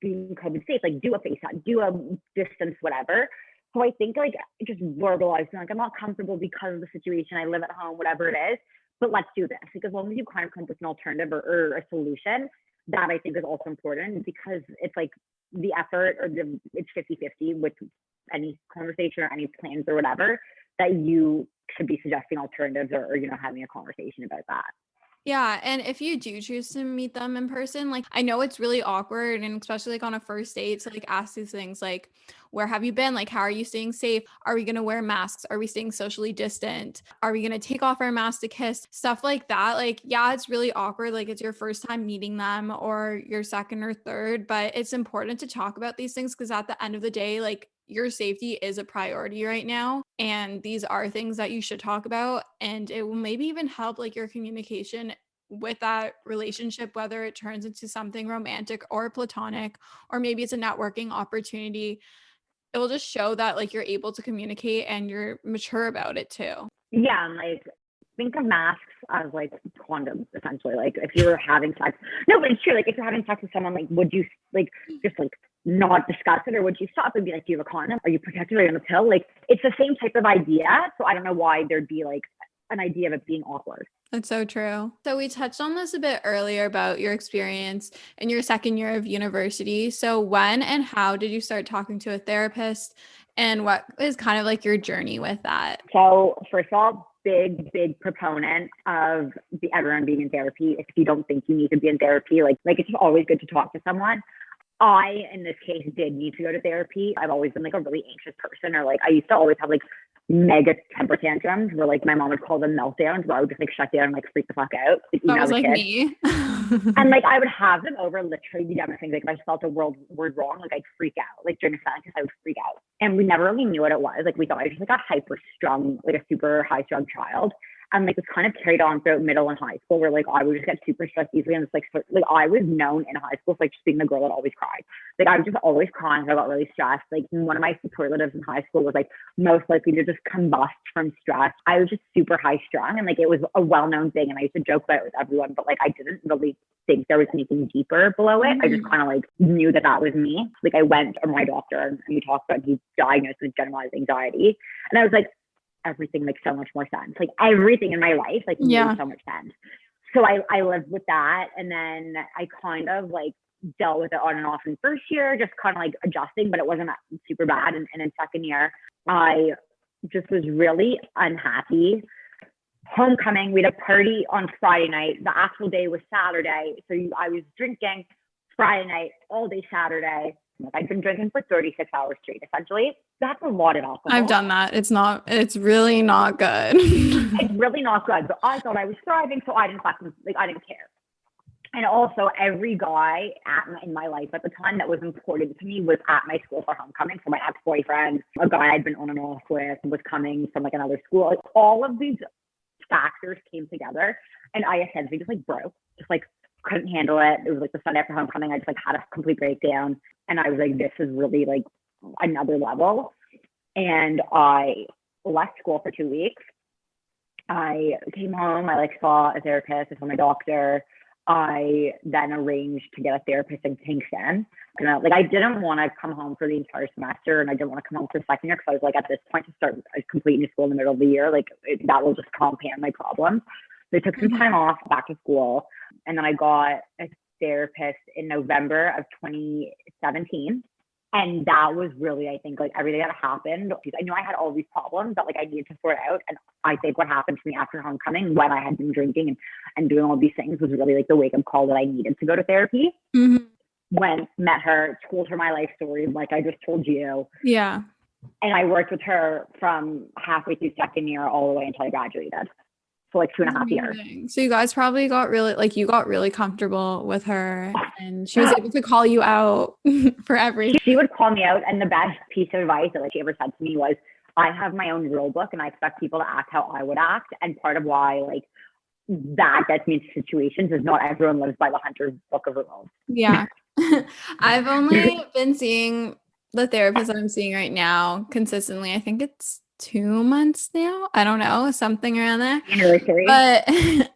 being COVID safe, like do a FaceTime, do a distance, whatever. So I think like just verbalizing like I'm not comfortable because of the situation, I live at home, whatever it is, but let's do this. Like as long as you kind of come up with an alternative or a solution, that I think is also important, because it's like the effort or it's 50-50 with any conversation or any plans or whatever, that you should be suggesting alternatives or you know, having a conversation about that. Yeah. And if you do choose to meet them in person, like I know it's really awkward, and especially like on a first date, to like ask these things like, where have you been? Like, how are you staying safe? Are we going to wear masks? Are we staying socially distant? Are we going to take off our mask to kiss? Stuff like that. Like, yeah, it's really awkward. Like it's your first time meeting them or your second or third, but it's important to talk about these things, because at the end of the day, like your safety is a priority right now. And these are things that you should talk about. And it will maybe even help like your communication with that relationship, whether it turns into something romantic or platonic, or maybe it's a networking opportunity. It will just show that like you're able to communicate and you're mature about it too. Yeah, and like think of masks as like condoms, essentially. Like if you're having sex, no, but it's true. Like if you're having sex with someone, like would you like just like not discuss it, or would you stop and be like, do you have a condom? Are you protected? Are you on a pill? Like it's the same type of idea. So I don't know why there'd be like an idea of it being awkward. That's so true. So we touched on this a bit earlier about your experience in your second year of university. So when and how did you start talking to a therapist, and what is kind of like your journey with that? So first of all, big proponent of everyone being in therapy. If you don't think you need to be in therapy, like it's always good to talk to someone. I, in this case, did need to go to therapy. I've always been like a really anxious person, or like I used to always have like mega temper tantrums where like my mom would call them meltdowns, where I would just like shut down and like freak the fuck out. Like, That was like me. And like I would have them over literally the dumbest things. Like if I felt a word wrong, like I'd freak out. Like during a sentence, I would freak out. And we never really knew what it was. Like we thought I was just like a hyper strung, like a super high strung child. And like it was kind of carried on throughout middle and high school, where like I would just get super stressed easily. And it's like I was known in high school for like just being the girl that always cried. Like I was just always crying if I got really stressed. Like one of my superlatives in high school was like most likely to just combust from stress. I was just super high strung, and like it was a well-known thing, and I used to joke about it with everyone, but like I didn't really think there was anything deeper below it. I just kind of like knew that was me. Like I went to my doctor, and he talked about, he diagnosed with generalized anxiety, and I was like, everything makes so much more sense. Like everything in my life like made so much sense. So I lived with that, and then I kind of like dealt with it on and off in first year, just kind of like adjusting, but it wasn't super bad. And in second year, I just was really unhappy. Homecoming, we had a party on Friday night. The actual day was Saturday. So I was drinking Friday night, all day Saturday. I've been drinking for 36 hours straight, essentially. That's a lot of alcohol. I've done that. It's really not good. It's really not good. But I thought I was thriving, so I didn't care. And also, every guy in my life at the time that was important to me was at my school for homecoming. So my ex-boyfriend, a guy I'd been on and off with, was coming from like another school. Like all of these factors came together, and I essentially just like broke, just like couldn't handle it. It was like the Sunday after homecoming. I just like had a complete breakdown, and I was like, this is really like another level. And I left school for 2 weeks. I came home. I like saw a therapist. I saw my doctor. I then arranged to get a therapist in Kingston. And like I didn't want to come home for the entire semester, and I didn't want to come home for the second year, because I was like, at this point, to start completing school in the middle of the year, like that will just compound my problems. So I took some time off back to school, and then I got a therapist in November of 2017. And that was really, I think, like everything that happened. I knew I had all these problems that like I needed to sort out. And I think what happened to me after homecoming, when I had been drinking and doing all these things, was really like the wake-up call that I needed to go to therapy. Mm-hmm. When met her, told her my life story, like I just told you. Yeah. And I worked with her from halfway through second year all the way until I graduated. For like 2.5 years. So you guys probably got really comfortable with her, and she was able to call you out for everything. She would call me out, and the best piece of advice that like she ever said to me was, I have my own rule book, and I expect people to act how I would act. And part of why like that gets me into situations is not everyone lives by the Hunter book of rules. Yeah. I've only been seeing the therapist I'm seeing right now consistently. I think it's 2 months now. I don't know, something around there. But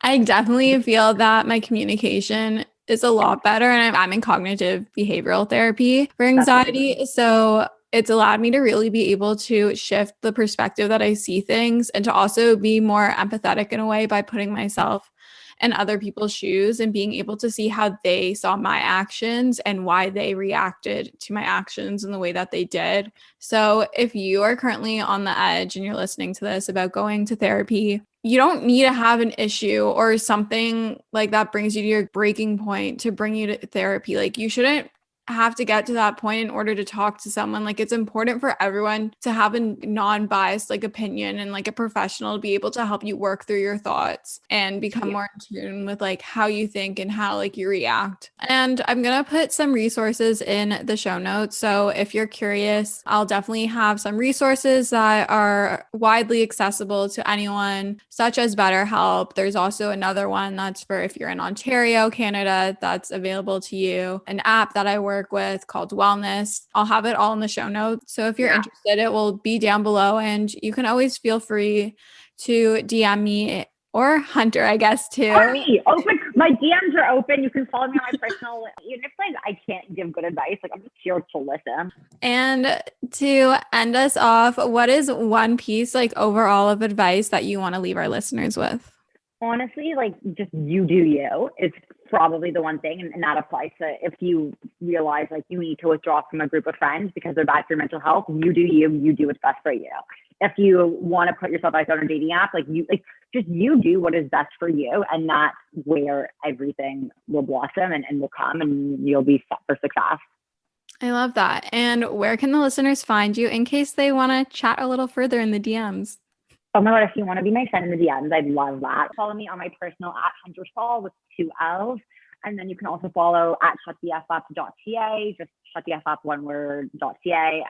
I definitely feel that my communication is a lot better, and I'm in cognitive behavioral therapy for anxiety. So it's allowed me to really be able to shift the perspective that I see things, and to also be more empathetic in a way by putting myself in other people's shoes and being able to see how they saw my actions and why they reacted to my actions in the way that they did. So if you are currently on the edge and you're listening to this about going to therapy, you don't need to have an issue or something like that brings you to your breaking point to bring you to therapy. Like you shouldn't have to get to that point in order to talk to someone. Like it's important for everyone to have a non-biased like opinion, and like a professional to be able to help you work through your thoughts and become more in tune with like how you think and how like you react. And I'm gonna put some resources in the show notes, so if you're curious, I'll definitely have some resources that are widely accessible to anyone, such as BetterHelp. There's also another one that's for if you're in Ontario, Canada, that's available to you, an app that I work with called Wellness. I'll have it all in the show notes. So if you're interested, it will be down below, and you can always feel free to DM me or Hunter, I guess, too. Open. My DMs are open. You can follow me on my personal, even if like I can't give good advice, like I'm just here to listen. And to end us off, what is one piece like overall of advice that you want to leave our listeners with? Honestly, like just you do you. It's probably the one thing, and that applies to if you realize like you need to withdraw from a group of friends because they're bad for your mental health. You do you. You do what's best for you. If you want to put yourself out on a dating app, like just you do what is best for you, and that's where everything will blossom and will come, and you'll be set for success. I love that. And where can the listeners find you in case they want to chat a little further in the DMs? Oh my God, if you want to be my friend in the DMs, I'd love that. Follow me on my personal at Hunter Soll with 2 L's. And then you can also follow at shuttheup.ca, just shuttheup, one word.ca.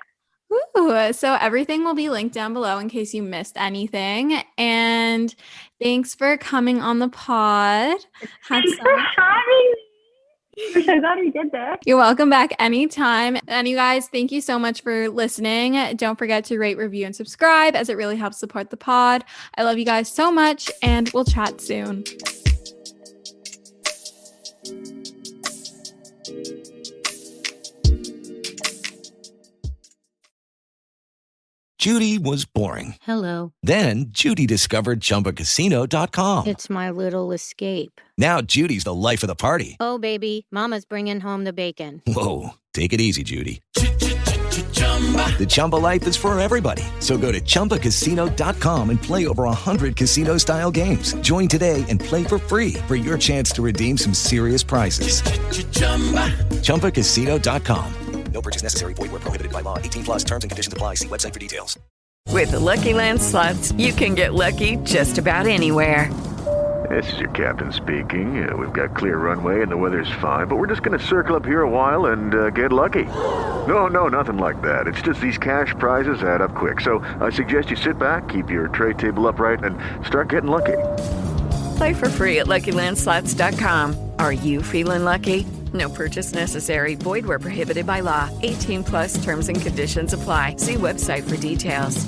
Ooh, so everything will be linked down below in case you missed anything. And thanks for coming on the pod. Thanks for having me. I'm so glad we did this. You're welcome back anytime. And you guys, thank you so much for listening. Don't forget to rate, review, and subscribe as it really helps support the pod. I love you guys so much, and we'll chat soon. Judy was boring. Hello. Then Judy discovered ChumbaCasino.com. It's my little escape. Now Judy's the life of the party. Oh, baby, mama's bringing home the bacon. Whoa, take it easy, Judy. The Chumba life is for everybody. So go to ChumbaCasino.com and play over 100 casino-style games. Join today and play for free for your chance to redeem some serious prizes. ChumbaCasino.com. No purchase necessary. Void where prohibited by law. 18 plus terms and conditions apply. See website for details. With the Lucky Land Slots, you can get lucky just about anywhere. This is your captain speaking. We've got clear runway and the weather's fine, but we're just going to circle up here a while and get lucky. No, nothing like that. It's just these cash prizes add up quick. So I suggest you sit back, keep your tray table upright, and start getting lucky. Play for free at LuckyLandSlots.com. Are you feeling lucky? No purchase necessary. Void where prohibited by law. 18 plus terms and conditions apply. See website for details.